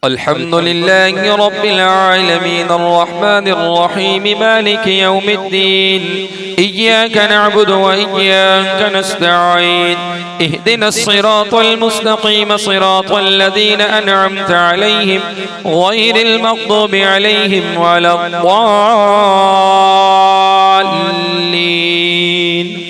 الحمد لله رب العالمين الرحمن الرحيم مالك يوم الدين إياك نعبد وإياك نستعين اهدنا الصراط المستقيم صراط الذين أنعمت عليهم غير المغضوب عليهم ولا الضالين.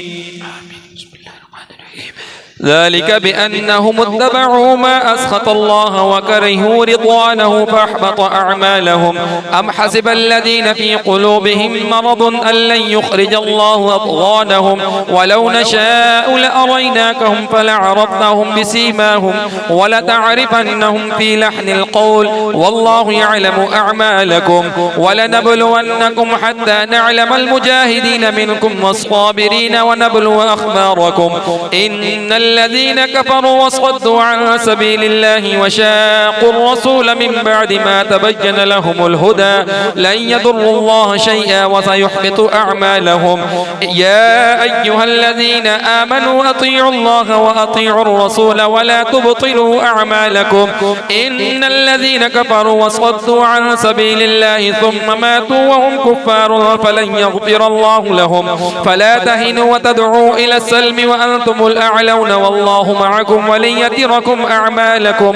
ذلك بأنهم اتبعوا ما أسخط الله وكرهوا رضوانه فأحبط أعمالهم. أم حسب الذين في قلوبهم مرض أن لن يخرج الله أضغانهم ولو نشاء لأريناكهم فلعرفتهم بسيماهم ولتعرفنهم في لحن القول والله يعلم أعمالكم ولنبلونكم حتى نعلم المجاهدين منكم والصابرين ونبلو أخباركم. إن الذين كفروا وصدوا عن سبيل الله وشاقوا الرسول من بعد ما تبين لهم الهدى لن يضروا الله شيئا وسيحبط أعمالهم. يا أيها الذين آمنوا أطيعوا الله وأطيعوا الرسول ولا تبطلوا أعمالكم. إن الذين كفروا وصدوا عن سبيل الله ثم ماتوا وهم كفار فلن يغفر الله لهم. فلا تهنوا وتدعوا إلى السلم وأنتم الأعلون والله معكم ولن يتركم أعمالكم.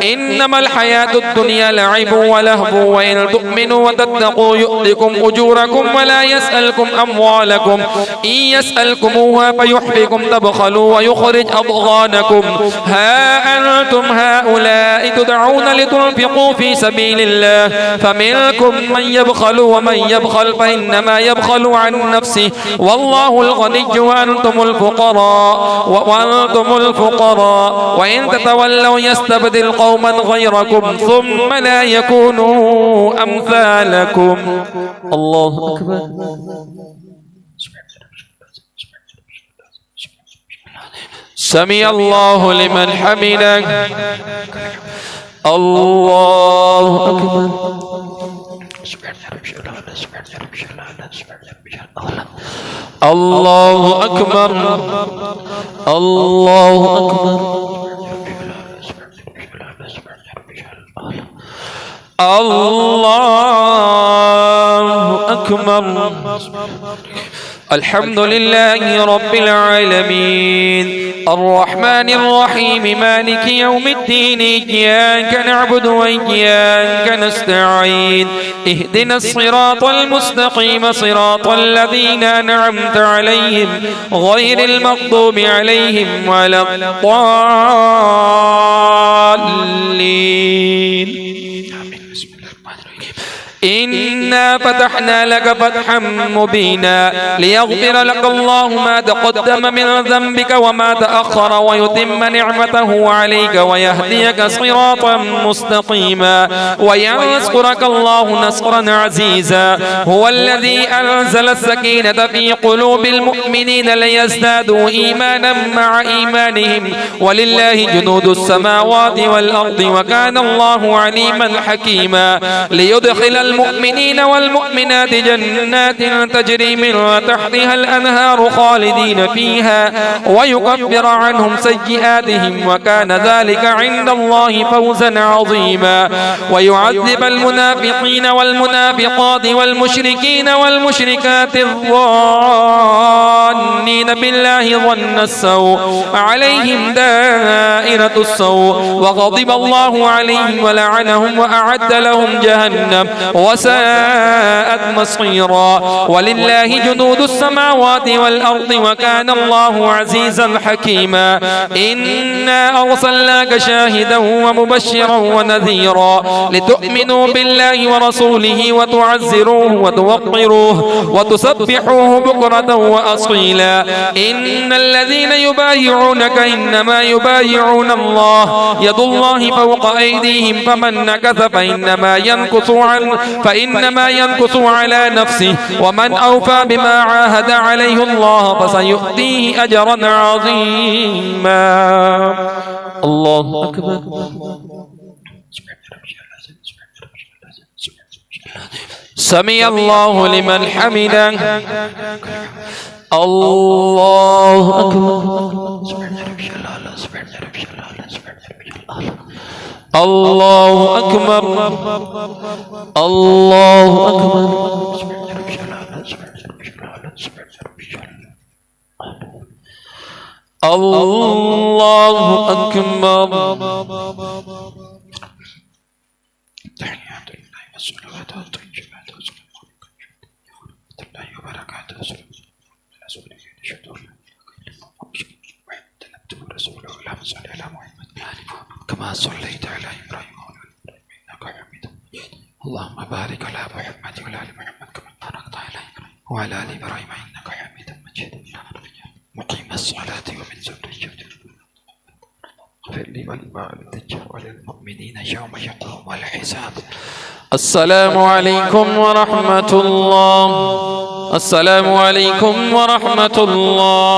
إنما الحياة الدنيا لعب ولهو وإن تؤمنوا وتتقوا يؤتكم أجوركم ولا يسألكم أموالكم. إن يسألكموها فيحفكم تبخلوا ويخرج أضغانكم. ها أنتم هؤلاء تدعون لتنفقوا في سبيل الله فمنكم من يبخل ومن يبخل فإنما يبخل عن نفسه والله الغني وأنتم الفقراء وإن تتولوا يستبدل قوما غيركم ثم لا يكونوا أمثالكم. الله أكبر. سمع الله لمن حمده. الله أكبر. الله أكبر. الله أكبر. الله أكبر. الحمد لله رب العالمين الرحمن الرحيم مالك يوم الدين إياك نعبد وإياك نستعين اهدنا الصراط المستقيم صراط الذين أنعمت عليهم غير المغضوب عليهم ولا الضالين. إنا فتحنا لك فتحا مبينا ليغفر لك الله ما تقدم من ذنبك وما تأخر ويتم نعمته عليك ويهديك صراطا مستقيما وينصرك الله نصرا عزيزا. هو الذي أنزل السكينة في قلوب المؤمنين ليزدادوا إيمانا مع إيمانهم ولله جنود السماوات والأرض وكان الله عليما حكيما. ليدخل المؤمنين والمؤمنات جنات تجري من تحتها الأنهار خالدين فيها ويكفر عنهم سيئاتهم وكان ذلك عند الله فوزا عظيما. ويعذب المنافقين والمنافقات والمشركين والمشركات الظانين بالله ظن السوء عليهم دائرة السوء وغضب الله عليهم ولعنهم وأعد لهم جهنم وساءت مصيرا. ولله جنود السماوات والأرض وكان الله عزيزا حكيما. إنا أرسلناك شاهدا ومبشرا ونذيرا لتؤمنوا بالله ورسوله وتعزروه وتوقروه وتسبحوه بكرة وأصيلا. إن الذين يبايعونك إنما يبايعون الله يد الله فوق أيديهم فمن نكث فإنما ينكث على نفسه ومن أوفى بما عاهد عليه الله فسيؤتيه أجرا عظيما. الله أكبر. سمع الله لمن حمده. الله أكبر. الله أكبر الله أكبر الله أكبر. تحيات الله والصلوات والطيبات الله وبركاته. رسول الله محمد كما صليت على إبراهيم إنك حميد مجيد. اللهم بارك على محمد وعلى آل محمد كما باركت على إبراهيم وعلى آل إبراهيم إنك حميد مجيد. مقيم الصلاة ومن ذريتي اغفر لي ولوالدي وللمؤمنين يوم يقوم الحساب. السلام عليكم ورحمة الله. السلام عليكم ورحمة الله.